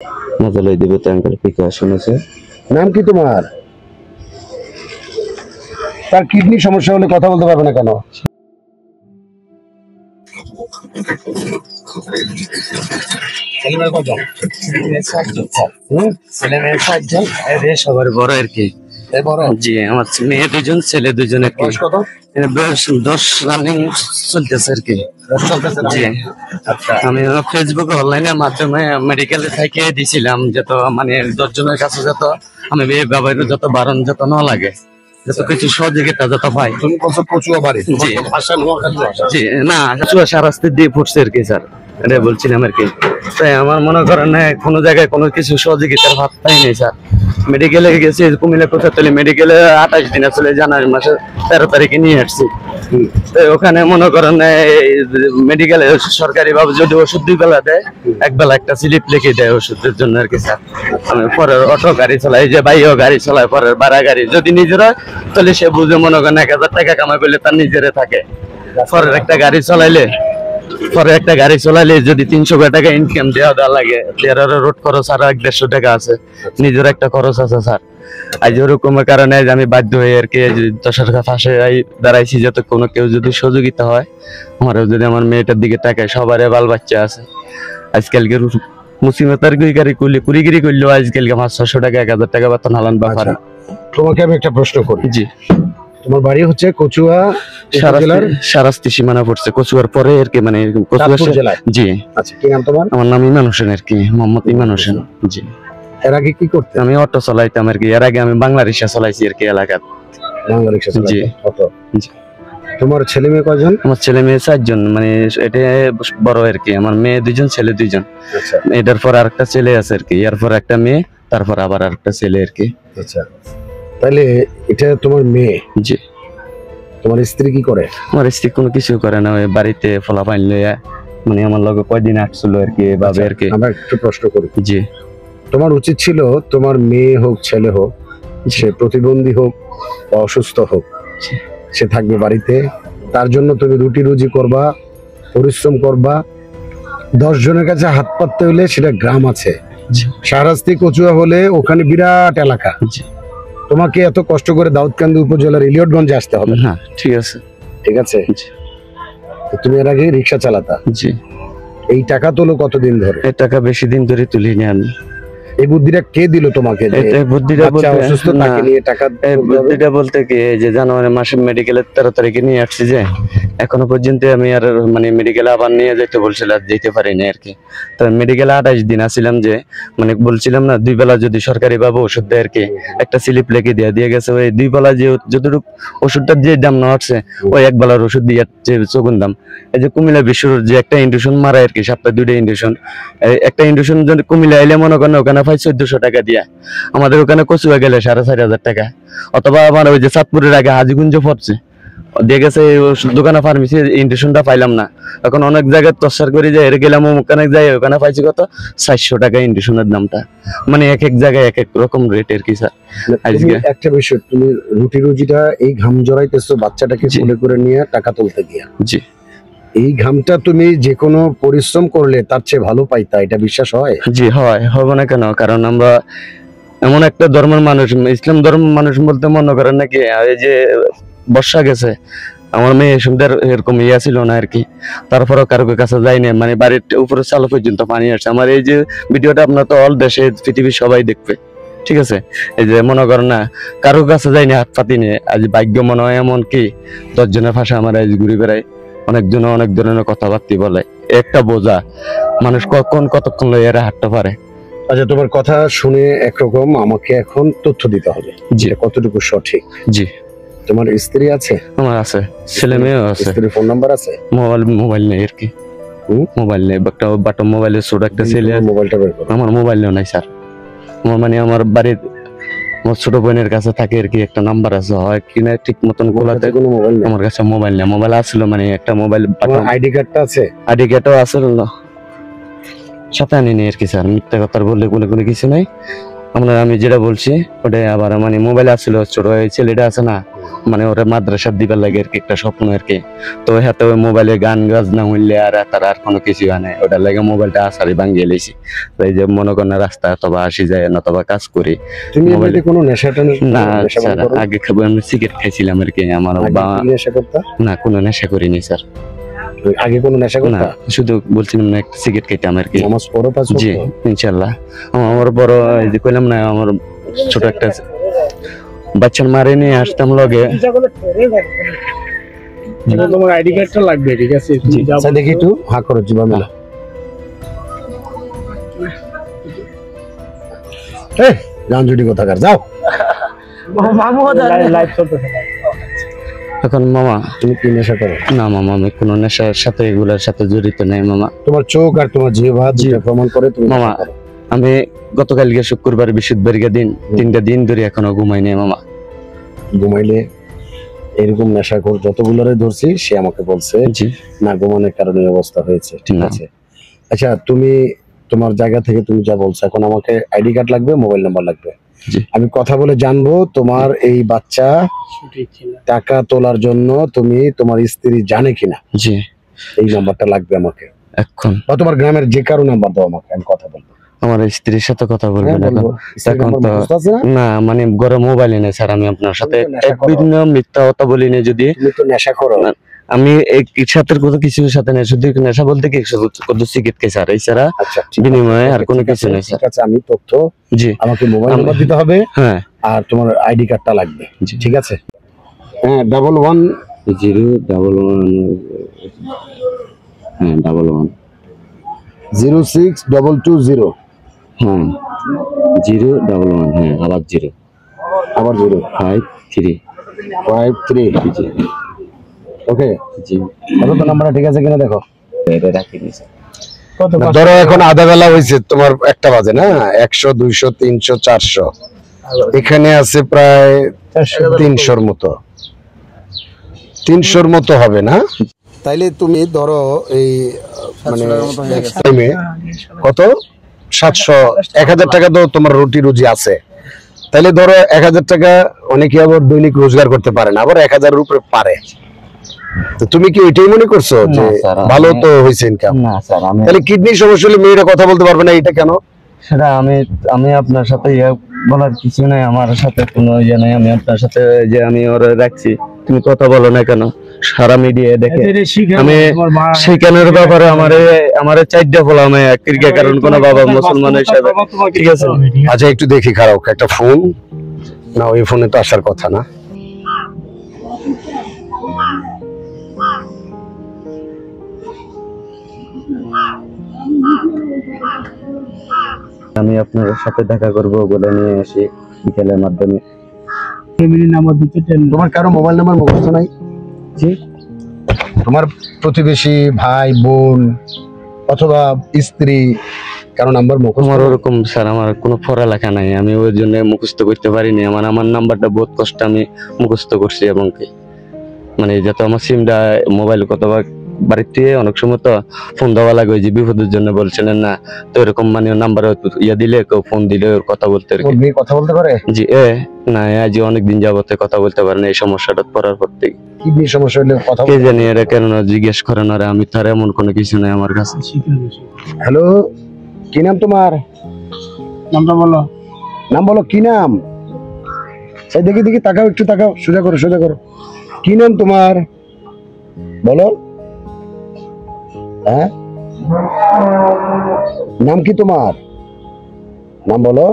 নজলাই দেবতা uncle precaution আছে। নাম কি তোমার? তার কিডনি সমস্যা হলে কথা বলতে পারবে না কেন? সবার বড় আর কি। জি, আমার মেয়ে দুজন, ছেলে দুজন আর কি। বয়স 10 রানিং চলতেছে আর কি। জি, আমি ফেসবুক অনলাইনের মাধ্যমে মেডিকেলে থেকে দিছিলাম, যত মানে 10 জনের কাছে যত আমি ব্যবহার যত বারণ যত না লাগে, যত কিছু সহযোগিতা যত পাই। তুমি বলছো কচুয়া বাড়ি? জি ভাষা নোয়াখালী ভাষা? জি, না কচুয়া সারাস্তি দিয়ে পড়ছে আর কি স্যার, এটা বলছিলাম আর কি। তাই আমার মনে করেন কোনো জায়গায় কোনো কিছু সহযোগিতার ভাত পাই নাই স্যার। মেডিকেলে গেছি কুমিল্লা কোথায়, মেডিকেলে 28 দিন আসলে জানুয়ারি মাসের 13 তারিখে নিয়ে আসছি। তো ওখানে মনে করেন মেডিকেলে সরকারি ভাবে যদি ওষুধ 2 বেলা দেয়, 1 বেলা একটা স্লিপ লিখে দেয় ওষুধের জন্য আর কি স্যার। আমি পরের অটো গাড়ি চালাই, যে ভাইও গাড়ি চালায়, পরের ভাড়া গাড়ি যদি নিজের হয় তাহলে সে বুঝে মনে করেন 1000 টাকা কামাই করলে তার নিজেরে থাকে। পরের একটা গাড়ি চালাইলে যদি 300 টাকা ইনকাম দেওয়া লাগে, রোড খরচ আর 150 টাকা আছে, নিজের একটা খরচ আছে স্যার। আজ ওরকমের কারণে আমি বাধ্য হয়ে আর কি 10 টাকা ফাঁসে দাঁড়াইছি, যাতে কোনো কেউ যদি সহযোগিতা হয়, আমারও যদি আমার মেয়েটার দিকে তাকায়, সবারই বাল বাচ্চা আছে। আজকালকে মুসিমতার কুড়িগিরি করলেও আজকালকে 500-600 টাকা 1000 টাকা বেতন হালান ব্যাপার। তোমাকে আমি একটা প্রশ্ন করি। জি, তোমার বাড়ি হচ্ছে কচুয়া জেলার সারাস্তি সীমানা পড়ছে, কচুয়ার পরে আর কি, মানে চাঁদপুর জেলায়? জি। আচ্ছা, কি নাম তোমার? আমার নাম ইমান হোসেন আর কি, মোহাম্মদ ইমান হোসেন। জি। এর আগে কি করতে? আমি অটো চালাইতাম আর কি। এর আগে আমি বাংলা রিক্সা চালাইছি আর কি এলাকার। বাংলা রিক্সা চালাতে? জি। অটো। জি। তোমার ছেলে মেয়ে কয়জন? আমার ছেলে মেয়ে 4 জন, মানে এটা বড় আর কি। আমার মেয়ে 2 জন, ছেলে 2 জন। আচ্ছা। এটার পর আরেকটা ছেলে আছে আর কি, এরপর একটা মেয়ে, তারপর আবার আরেকটা ছেলে আর কি। আচ্ছা, তাহলে এটা তোমার মেয়ে? জি। তোমার স্ত্রী কি করে? আমার স্ত্রী কোনো কিছু করে না, ওই বাড়িতে ফলাফাইন লইয়া, মানে আমার লগে কয়দিন আসছিল আর কি, ভাবে আর কি। আমরা একটু প্রশ্ন করি। জি। তোমার উচিত ছিল তোমার মেয়ে হোক ছেলে হোক, সে প্রতিবন্ধী হোক বা অসুস্থ হোক, সে থাকবে বাড়িতে, তার জন্য তুমি রুটি রুজি করবা, পরিশ্রম করবা। 10 জনের কাছে হাত পাততে হলে সেটা গ্রাম আছে, শাহরাস্তি কচুয়া হলে ওখানে বিরাট এলাকা। তোমাকে এত কষ্ট করে দাউদকান্দি উপজেলার ইলিয়টগঞ্জে আসতে হবে না? ঠিক আছে, ঠিক আছে। তুমি এর আগে রিক্সা চালাতা? জি। এই টাকা তোলো কতদিন ধরে? এই টাকা বেশি দিন ধরে তুলিনি আমি। এই বুদ্ধিটা কে দিল তোমাকে? বুদ্ধিটা বলতে কি, যে জানুয়ারি মাসে মেডিকেলের 13 তারিখে নিয়ে আসছি, যে এখনো পর্যন্ত আমি আর মানে মেডিকেলে আবার নিয়ে যেতে বলছিল, আর যেতে পারিনি আর কি। তো মেডিকেলে 28 দিন আসছিলাম, যে মানে বলছিলাম না 2 বেলা যদি সরকারি ভাবে ওষুধ দেয় আর কি, একটা স্লিপ লিখে দিয়ে গেছে। ওই 2 বেলা যে যতটুকু ওষুধটার যে দাম না হচ্ছে, ওই 1 বেলার ওষুধ দিয়ে যে চগুন দাম। এই যে কুমিল্লা বিশ্বর যে একটা ইন্ডুশন মারা আর কি, সপ্তাহে 2টা ইন্ডুশন, একটা ইন্ডুশন যদি কুমিল্লা আইলে মনে করেন ওখানে 1400 টাকা দিয়া, আমাদের ওখানে কচুয়া গেলে 4500 টাকা। অথবা আমার ওই যে চাঁদপুরের আগে হাজিগুঞ্জ পড়ছে, দিয়ে গেছে দোকানে ফার্মেসি ইন্ডাকশনটা পাইলাম না। এখন অনেক জায়গায় তসার করে যায়, গেলাম ওখানে যাই, ওখানে পাইছি কত 400 টাকা ইন্ডাকশনের দামটা। মানে এক এক জায়গায় এক এক রকম রেট আর কি স্যার। আজকে একটা বিষয়, তুমি রুটি রুজিটা এই ঘাম জড়াইতেছো বাচ্চাটাকে কোলে করে নিয়ে টাকা তুলতে গিয়া। জি। এই ঘামটা তুমি যে কোনো পরিশ্রম করলে তার চেয়ে ভালো পাইতা, এটা বিশ্বাস হয়? জি হয়, হবে না কেন? কারণ আমরা এমন একটা ধর্মের মানুষ, ইসলাম ধর্মের মানুষ বলতে মনে করেন নাকি, এই যে বর্ষা গেছে, আমার মেয়ে সুন্দর এরকম ইয়া ছিল না আর কি, তারপরেও কারো কাছে যায়নি, মানে বাড়ির উপরে চাল পর্যন্ত পানি আসছে। আমার এই যে ভিডিওটা আপনার তো অল দেশে পৃথিবীর সবাই দেখবে, ঠিক আছে? এই যে মনে করেন না কারো কাছে যায়নি, হাত পাতি নিয়ে। আজ ভাগ্য মনে হয় এমন কি 10 জনের ভাষা আমার আজ ঘুরে বেড়ায়, অনেকজন অনেক ধরনের কথাবার্তা বলে। একটা বোঝা মানুষ কতক্ষণ লইয়া হাঁটতে পারে। আচ্ছা, তোমার কথা শুনে একরকম, আমাকে এখন তথ্য দিতে হবে যে কতটুকু সঠিক। জি। তোমার স্ত্রী আছে? আমার আছে, ছেলে মেয়েও আছে। স্ত্রীর ফোন নাম্বার আছে? মোবাইল নেই আর কি, মোবাইল নেই। একটা বাটন মোবাইলের ছোট একটা ছেলে। মোবাইলটা বের করো। আমার মোবাইল নেই স্যার। আমার মানে আমার বাড়ির আমার ছোট বোনের কাছে থাকে আর কি, একটা নাম্বার আছে, হয় কিনা ঠিক মতন খোলাতে। কোনো মোবাইল নেই আমার কাছে? মোবাইল নেই। মোবাইল আসছিল, মানে একটা মোবাইল। আইডি কার্ডটা আছে? আইডি কার্ডও আছে সাথে আনিনি আর কি স্যার। মিথ্যা কথা বললে কোনো কিছু নাই। আমরা আমি যেটা বলছি ওটাই। আবার মানে মোবাইল আসছিল, ছোট ছেলেটা আছে না, মানে ওরা মাদ্রাসা দিবার লাগে আর কি একটা স্বপ্ন আর কি। তো হাতে ওই মোবাইলে গান বাজনা হইলে আর তার আর কোনো কিছু হয় না, ওটার লাগে মোবাইলটা আসারি ভাঙিয়ে লেছি। তো এই যে মনে করেন রাস্তা অথবা আসি যায় না অথবা কাজ করি। তুমি মোবাইলে- এমনিতে কোনো নেশা টেশা না নেশা স্যার, করো? আগে খাবো আমি সিগারেট খাইছিলাম আর কি। আমার আগে বাবা কি নেশা করতা? না কোনো নেশা করিনি স্যার। আগে কোনো নেশা না করতা? শুধু বলছিলাম না একটা সিগারেট খাইতাম আর কি। নামাজ পড়ো 5 জি ওয়াক্ত? ইনশাল্লাহ। আমার বড় এই যে কইলাম না আমার ছোট একটা বাচ্চার মারে নিয়ে আসতাম লগে। তোমার আইডি কার্ডটা লাগবে, ঠিক আছে? তুমি যা আচ্ছা দেখি একটু হা করো জিবা মেলা। এই গান জুটি কোথাকার, যাও। লাইভ চলতেছে। এখন মামা তুমি কি নেশা করো? না মামা আমি কোনো নেশার সাথে এগুলার সাথে জড়িত নেই মামা। তোমার চোখ আর তোমার জিহ্বা জি। যেটা প্রমাণ করে তুমি মামা, নেশা করো। আমি গতকালকে শুক্রবার বৃহস্পতিবার দিন 3টা দিন ধরে এখনো ঘুমাই নাই মামা। ঘুমাইলে এরকম নেশাখোর যতগুলোরে ধরছি সে আমাকে বলছে জি না ঘুমানোর কারণে এই অবস্থা হয়েছে, ঠিক না। আছে? আচ্ছা তুমি তোমার জায়গা থেকে তুমি যা বলছো, এখন আমাকে আইডি কার্ড লাগবে, মোবাইল নাম্বার লাগবে। জি। আমি কথা বলে জানবো তোমার এই বাচ্চা সঠিক ছিল। টাকা তোলার জন্য তুমি তোমার স্ত্রী জানে কিনা, জি এই নাম্বারটা লাগবে আমাকে। এখন বা তোমার গ্রামের যে কারো নাম্বার দাও আমাকে, আমি কথা বলবো। আমার স্ত্রীর সাথে কথা বলবেন হ্যাঁ, এখন? বলবো। স্ত্রীর এখন নাম্বার তো মুখস্থ আছে না? না মানে ঘরে মোবাইল নেই স্যার। আমি আপনার সাথে তুমি তো নেশা করো। একদিন মিথ্যা কথা বলিনি। যদি তুমি তো নেশা করো। না, আমি এর সাথে কোনো কিছুর সাথে নেই, শুধু নেশা বলতে কি শুধু সিগারেট খাই স্যার, এই ছাড়া আচ্ছা ঠিক আছে, বিনিময়ে আর কোনো ঠিক কিছু আছে, নেই স্যার। ঠিক আছে, আমি তথ্য, জি আমাকে মোবাইল আমি- নাম্বার দিতে হবে হ্যাঁ আর তোমার আইডি কার্ডটা লাগবে, জি। ঠিক আছে? হ্যাঁ 11 011 হ্যাঁ 11 06220 হ্যাঁ 011 হ্যাঁ আবার 0 আবার 53 053। জি ওকে, জি তাহলে তো নাম্বারটা ঠিক আছে কিনা দেখো। এটা রাখিনি স্যার। কত না, ধরো এখন আধা বেলা হয়েছে, তোমার 1টা বাজে না, 100 200 300 400 এখানে আছে প্রায় 300-র মতো, 300-র মতো হবে না? তাইলে তুমি ধরো এই মানে টাইমে কত 700 1000 টাকা তো তোমার রুটি রুজি আছে। তাইলে ধরো 1000 টাকা অনেকে আবার দৈনিক রোজগার করতে পারে না, আবার 1000-এর উপরে পারে। তো তুমি কি ওইটাই মনে করছো যে না, স্যার, আমি- ভালো তো হয়েছে ইনকাম? না স্যার আমি তাহলে কিডনির সমস্যা হলে মেয়েরা কথা বলতে পারবে না, এটা কেন? সেটা আমি আপনার সাথে ইয়ে বলার কিছু নাই, আমার সাথে কোনো ইয়ে নাই। আমি আপনার সাথে যে আমি ওরা রাখছি, তুমি কথা বলো না কেন? সারা মিডিয়া দেখে আমি সেখানের ব্যাপারে আমারে 4টা বললাম ক্রিকেট, কারণ কোন বাবা মুসলমান হিসাবে, ঠিক আছে? আচ্ছা একটু দেখি, খারাপ একটা ফোন না, ওই ফোনে তো আসার কথা না। আমি আপনার সাথে দেখা করব বলে নিয়ে আসি বিকেলের মাধ্যমে। নাম্বার দিতে চান? তোমার কারো মোবাইল নাম্বার মুখস্থ নাই? জি তোমার প্রতিবেশী ভাই বোন অথবা স্ত্রী কারো নাম্বার মুখস্থ? আমার ওরকম স্যার আমার কোনো পড়ালেখা নাই, আমি ওই জন্য মুখস্থ করতে পারিনি। আমার নাম্বারটা বহুত কষ্ট আমি মুখস্থ করছি, এবং কি মানে যাতে আমার সিমটা মোবাইল কতবার বাড়িতে অনেক সময় তো ফোন দেওয়া লাগে, ওই যে বিপদের জন্য বলছিলেন না, তো এরকম মানে নাম্বার ইয়া দিলে কেউ ফোন দিলে ওর কথা বলতে আর কি। ওর মেয়ে কথা বলতে পারে? জি না আজ অনেকদিন যাবতে কথা বলতে পারেন এই সমস্যাটা পড়ার পর থেকে। কিডনির সমস্যা হলে কথা কে জানি এরা কেন জিজ্ঞেস করেন, আর আমি তার এমন কোনো কিছু নাই আমার কাছে। হ্যালো, কি নাম তোমার? নামটা বলো। নাম বলো, কি নাম? এই দেখি দেখি, তাকাও, একটু তাকাও, সোজা করো সোজা করো। কি নাম তোমার বলো? হ্যাঁ নাম কি তোমার? নাম বলো,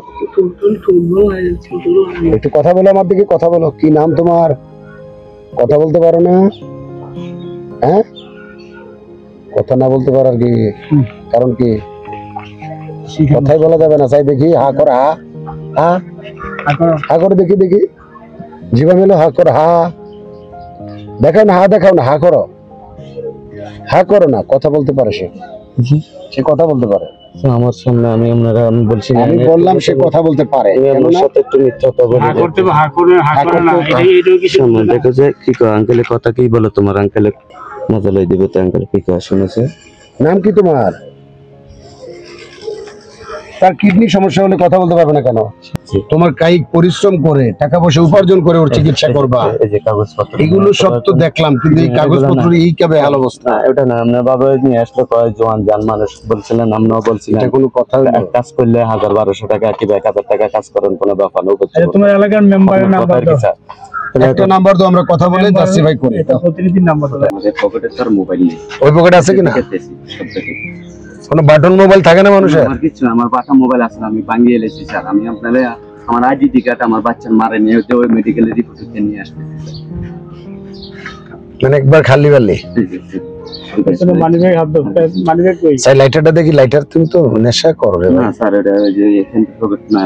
একটু কথা বলো, আমার দিকে কথা বলো। কি নাম তোমার? কথা বলতে পারো না? হ্যাঁ কথা না বলতে পারো আর কি কারণ কি? কথাই বলা যাবে না। চাই দেখি, হা কর, হা হা হা করে দেখি দেখি, জিভা মেলো, হা কর, হা দেখাও না, হা দেখাও না, হা করো, হা করো না। কথা বলতে পারে সে, সে কথা বলতে পারে। তো আমার সামনে আমি বলছি না, আমি বললাম সে কথা বলতে পারে, আমি আমার কেননা সাথে একটু মিথ্যা কথা বলি। হা করতে হবে, হা করে না, এটাও কি সামনে দেখো যে কি কয় আঙ্কেলের কথা কি বলো, তোমার আঙ্কেলে মজা লই দিবে তো। আঙ্কেল কি কয় শুনেছে? নাম কি তোমার? তার কিডনি সমস্যা হলে কথা বলতে পারবে না কেন? তোমার কায়িক পরিশ্রম করে টাকা পয়সা উপার্জন করে ওর চিকিৎসা করবা, এই যে কাগজপত্র এগুলো সব তো দেখলাম, কিন্তু এই কাগজপত্র এই কেবে হাল অবস্থা? না ওটা না, আপনার বাবা নিয়ে আসলে কয় জোয়ান জান মানুষ বলছিলেন, আমরাও বলছিলাম এটা কোনো কথা হলো? এক কাজ করলে 1000-1200 টাকা কি 1000 টাকা কাজ করেন কোনো ব্যাপার না। আচ্ছা, তোমার এলাকার মেম্বারের নাম্বার দাও, একটা নাম্বার তো আমরা কথা বলে জাস্টিফাই করি। এটা প্রতিনিধির নাম্বার দাও। আমাদের পকেটে তার মোবাইল নেই, ওই পকেটে আছে কিনা? কোনো বাটন মোবাইল থাকে না মানুষের? আমার কিছু না, আমার বাটা মোবাইল আছে, আমি ভাঙিয়ে এলেছি স্যার। আমি আপনাদের আমার আইডেন্টি কার্ড আমার বাচ্চার মারে নিয়ে ওই মেডিকেলের রিপোর্ট নিয়ে আসবে। মানে একবার খালি বালি এখানে মানিব্যাগ হাত দাও, মানিব্যাগ কই? সাই লাইটারটা দেখি। লাইটার তুমি তো নেশা করো রে না ভাই। স্যার এটা ওই যে এখান থেকে না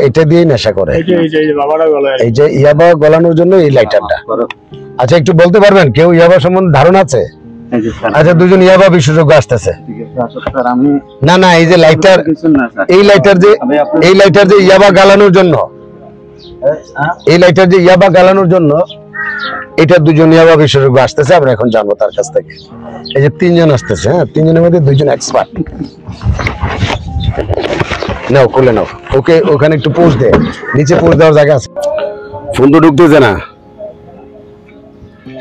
এটা দিয়ে নেশা করে। এই যে বাবারা গলায়। এই যে ইয়াবা গলানোর জন্য এই লাইটারটা। আচ্ছা, একটু বলতে পারবেন কেউ ইয়াবা সম্বন্ধে ধারণা আছে? আচ্ছা, দুজন ইয়াবা বিশেষজ্ঞ আসতেছে। না না, এই যে লাইটার, এই লাইটার যে ইয়াবা গালানোর জন্য, এই লাইটার যে ইয়াবা গালানোর জন্য এটা দুজন ইয়াবা বিশেষজ্ঞ আসতেছে। আমরা এখন জানবো তার কাছ থেকে। এই যে 3 জন আসতেছে, হ্যাঁ 3 জনের মধ্যে 2 জন এক্সপার্ট। নাও খুলে নাও। ওকে ওখানে একটু পোস্ট দে, নিচে পোস্ট দেওয়ার জায়গা আছে। ফোন তো ঢুকতেছে না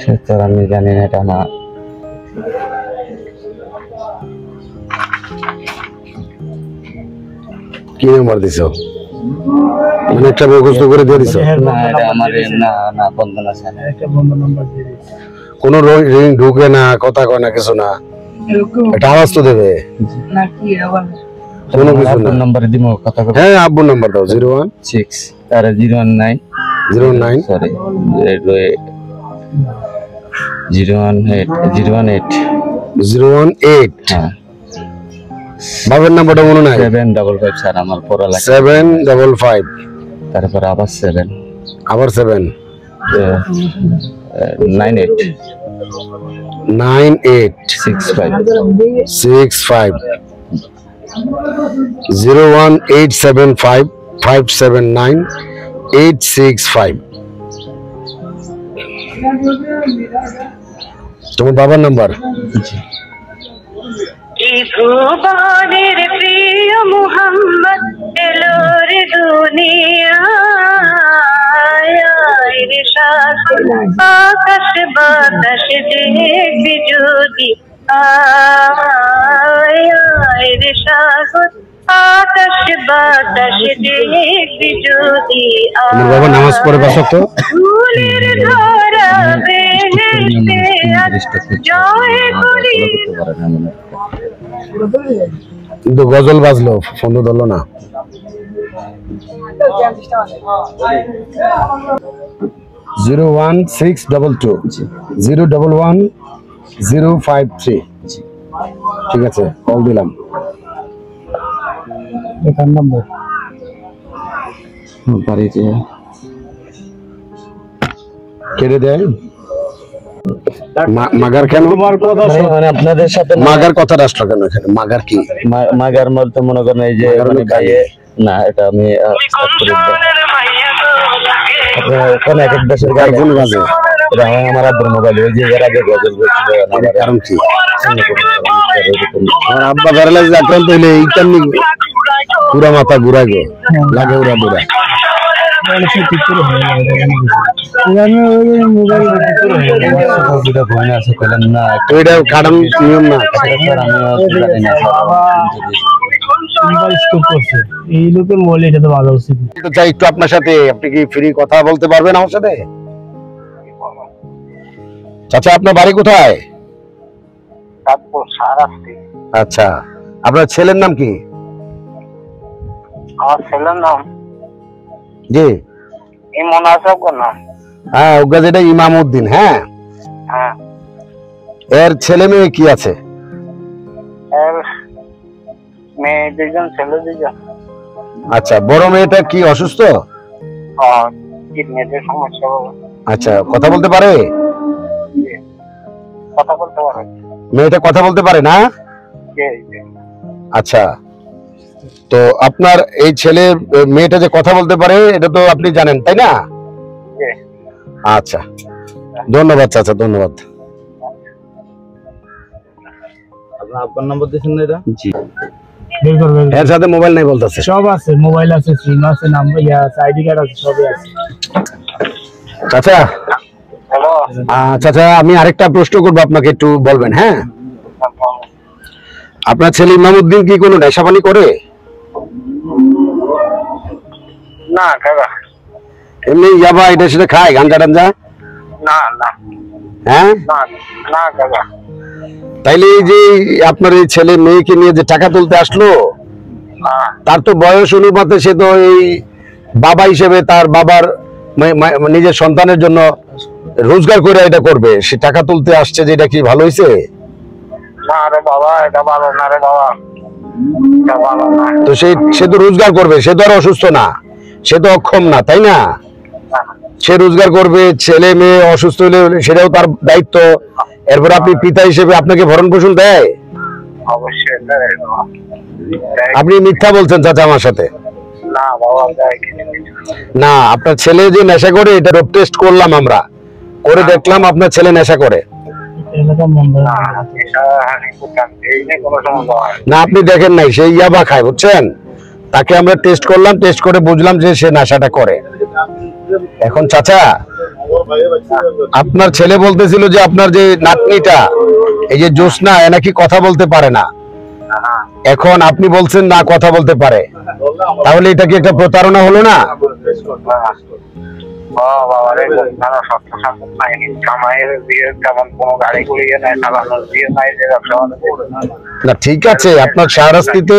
স্যার, আমি জানি না এটা না। কি নাম্বার দিছো? মানে একটা মুখস্থ করে দিয়ে দিছো? না এটা আমার না না বন্ধ না স্যার, একটা বন্ধু নাম্বার দিয়ে দিই। কোনো রিং ঢুকে না, কথা কয় না, কিছু না, একটা আওয়াজ তো দেবে না কি আবার কোনো কিছু না। নাম্বার দিমু কথা কই। হ্যাঁ, আব্বুর নাম্বার দাও। 016 আর 019 019 সরি 018 018। বাবার নাম্বারটা মনে নাই? 755 স্যার, আমার পড়ালেখা 755, তারপর আবার 7 আবার 7 98 98 65 65 01875 579 865। তোমার বাবার নাম্বার? ভুবনের প্রিয় মুহাম্মদ এলো রে দুনিয়ায়, রে সাগর আকাশ বাতাস দেখবি যদি, রে সাগর আকাশ বাতাস দেখবি যদি। তোমার বাবা নামাজ পড়ে পাঁচ ওয়াক্ত? ফুলের ধরা বেহেশতে জয় করি। কিন্তু গজল বাজলো, ফোন তো ধরলো না। 01622 011 053। ঠিক আছে, কল দিলাম। এখান নাম্বার বাড়িতে কেটে দেয়। মাগার কেন? তোমার কথা মানে আপনাদের সাথে মাগার কথা রাষ্ট্র কেন এখানে? মাগার কি? মাগার মধ্যে মনে করেন এই যে মানে ভাইয়ে না, এটা আমি ওখানে এক এক দেশের গান কোন বাজে? এটা হয় আমার আব্বুর মোবাইল। ওই যে এর আগে গজল বলছিল এর কারণ কি? আমার আব্বা প্যারালাইসিস আক্রান্ত হইলে এই কারণে পুরা মাথা ঘুরাই গো, লাগে উড়া দুরা। ঠিক করে হয় না, আমি ওই মোবাইল ঠিক করে হয় না। যেটা ফোন আছে কইলেন না, তো এটা কারণ নিয়ম না। স্যার আমি জানি না মোবাইল স্টোর করছে এই লোকের মোবাইল, এটা তো ভালো উচিত। তো চাই একটু আপনার সাথে, আপনি কি ফ্রি কথা বলতে পারবেন আমার সাথে? চাচা, আপনার বাড়ি কোথায়? আচ্ছা, আপনার ছেলের নাম কি? আমার ছেলের নাম জি, ইমন আসাব নাম। হ্যাঁ, ওগা যেটা ইমামউদ্দিন। হ্যাঁ, হ্যাঁ, এর ছেলে মেয়ে কি আছে? এর মেয়ে 2জন, ছেলে 2জন। আচ্ছা, বড় মেয়েটা কি অসুস্থ? কিডনিতে সমস্যা হবে। আচ্ছা, কথা বলতে পারে? কথা বলতে পারে। মেয়েটা কথা বলতে পারে না? জি জি। আচ্ছা, তো আপনার এই ছেলে মেয়েটা যে কথা বলতে পারে এটা তো আপনি জানেন, তাই না? জি। আচ্ছা, ধন্যবাদ চাচা, ধন্যবাদ। আপনার আব্বার নাম্বার দিয়েছেন না এটা? জি। বের করবে এর সাথে মোবাইল নাই বলতেছে। সব আছে, মোবাইল আছে, সিম আছে, নাম্বার আইডি কার্ড আছে, সবই আছে। চাচা হ্যালো চাচা আমি আরেকটা প্রশ্ন করবো, আপনাকে একটু বলবেন। হ্যাঁ, আপনার ছেলে ইমামউদ্দিন কি কোনো নেশাপানি করে? না কাকা, এমনি ইয়াবা এটা সেটা খায়, গাঞ্জা টাঞ্জা? না না হ্যাঁ, না না কাকা। তাইলে এই যে আপনার এই ছেলে মেয়েকে নিয়ে যে টাকা তুলতে আসলো, হ্যাঁ তার তো বয়স অনুপাতে সে তো এই বাবা হিসেবে তার বাবার নিজের সন্তানের জন্য রোজগার করে এটা করবে, সে টাকা তুলতে আসছে, যেটা কি ভালো হয়েছে? না রে বাবা, এটা ভালো না রে বাবা, এটা ভালো না। তো সে তো রোজগার করবে, সে তো আর অসুস্থ না, সে তো অক্ষম না, তাই না? সে রোজগার করবে, ছেলে মেয়ে অসুস্থ হলে সেটাও তার দায়িত্ব। এরপর আপনি পিতা হিসেবে আপনাকে ভরণ পোষণ দেয়? অবশ্যই দেয় বাবা। দেয়। আপনি মিথ্যা বলছেন চাচা আমার সাথে। না বাবা, দেয় কিছু। না, আপনার ছেলে যে নেশা করে এটা রোগ টেস্ট করলাম আমরা, করে দেখলাম আপনার ছেলে নেশা করে। এলাকার নাম্বার না, নেশা হানি করতাম, এই নিয়ে কোনো সমস্যা হয় না। না, আপনি দেখেন নাই, সেই ইয়াবা খায়, বুঝছেন? তাকে আমরা টেস্ট করলাম, টেস্ট করে বুঝলাম যে সে নেশাটা করে। এখন চাচা আপনার ছেলে বলতেছিল যে আপনার যে নাতনিটা এই যে জোসনা, এ নাকি কথা বলতে পারে না। এখন আপনি বলছেন না কথা বলতে পারে, তাহলে এটা কি একটা প্রতারণা হলো না? বাবা রে, তারা সত্য সম্পদ নাই, কামাইয়ের দিয়ে তেমন কোনো গাড়ি গুলি নাই, চালানোর দিয়ে নাই, যে ব্যবসা না ঠিক আছে, আপনার শাহরাস্তিতে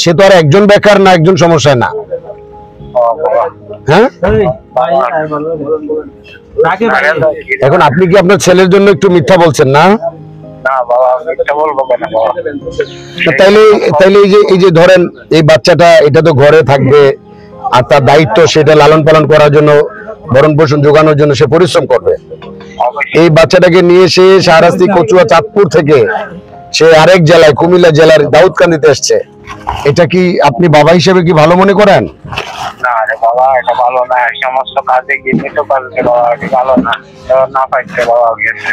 সে তো আর একজন বেকার না, একজন সমস্যায় না। হ্যাঁ, এখন আপনি কি আপনার ছেলের জন্য একটু মিথ্যা বলছেন না? না বাবা, মিথ্যা বলবো কেন বাবা? না, তাইলে এই যে ধরেন এই বাচ্চাটা, এটা তো ঘরে থাকবে, আর তার দায়িত্ব সেটা লালন পালন করার জন্য, ভরণ পোষণ যোগানোর জন্য সে পরিশ্রম করবে। এই বাচ্চাটাকে নিয়ে সে শাহরাস্তি, কচুয়া, চাঁদপুর থেকে সে আরেক জেলায়, কুমিল্লা জেলার দাউদকান্দিতে এসছে, এটা কি আপনি বাবা হিসেবে কি ভালো মনে করেন? না রে বাবা, এটা ভালো না। সমস্ত কাজে গিয়ে তো পারবে বাবা, এটা ভালো না। না পাইছে বাবা, গেছে।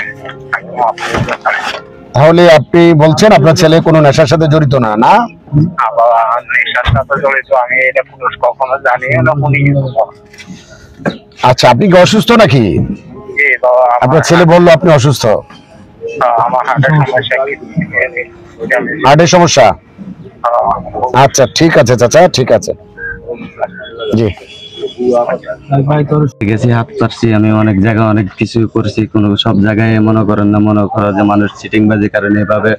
তাহলে আপনি বলছেন আপনার ছেলে কোনো নেশার সাথে জড়িত না? না বাবা, নেশার সাথে জড়িত আমি এটা পুরুষ কখনো জানিও না, শুনিও না। আচ্ছা, আপনি কি অসুস্থ নাকি? জি বাবা, আপনার ছেলে বললো আপনি অসুস্থ, আমার হার্টের সমস্যা। হার্টের সমস্যা? আচ্ছা ঠিক আছে চাচা, ঠিক আছে, জি। ভাই তোর গেছি, হাত পারছি, আমি অনেক জায়গায় অনেক কিছু করছি, কোনো সব জায়গায় মনে করেন না, মনে করো যে মানুষ চিটিংবাজির কারণে এভাবে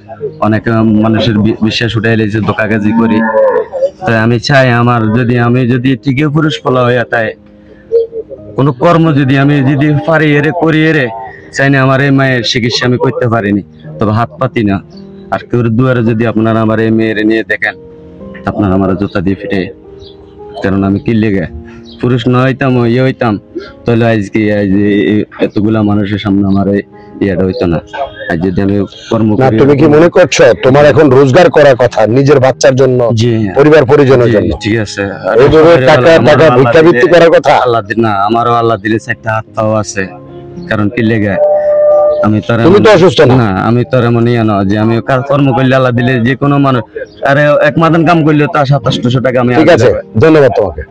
অনেক মানুষের বিশ্বাস উঠে এলেছে, ধোঁকাবাজি করি। তাই আমি চাই আমি যদি ঠিকই পুরুষ ফলা হয়ে তাই কোনো কর্ম যদি আমি পারি করি চাই না আমার এই মায়ের চিকিৎসা আমি করতে পারিনি, তবে হাত পাতি না। আর কেউ দুয়ারে যদি আপনারা আমার এই মেয়ের নিয়ে দেখেন, আপনারা আমার জুতা দিয়ে ফিটে, কারণ আমি কি লেগে পুরুষ না হইতাম, হইতাম, তাহলে আজকে এতগুলা মানুষের সামনে আমার ইয়েটা হইতো না। আজ যদি আমি কর্ম না, করি। তুমি কি মনে করছো তোমার এখন রোজগার করার কথা নিজের বাচ্চার জন্য, জি, পরিবার পরিজনের জন্য? ঠিক আছে, এইভাবে টাকা ভিক্ষাবৃত্তি করার কথা? আল্লাহ না, আমারও আল্লাহ দিলে 4টা হাত পাও আছে, কারণ কি লেগে আমি তোর, তুমি তো অসুস্থ না। না আমি তোর এমন ইয়ে না যে আমি কর্ম করলে আল্লাহ দিলে যে কোনো মানুষ, আরে এক মাদান কাম করলে তো 2700 টাকা আমি ঠিক আছে, ধন্যবাদ তোমাকে।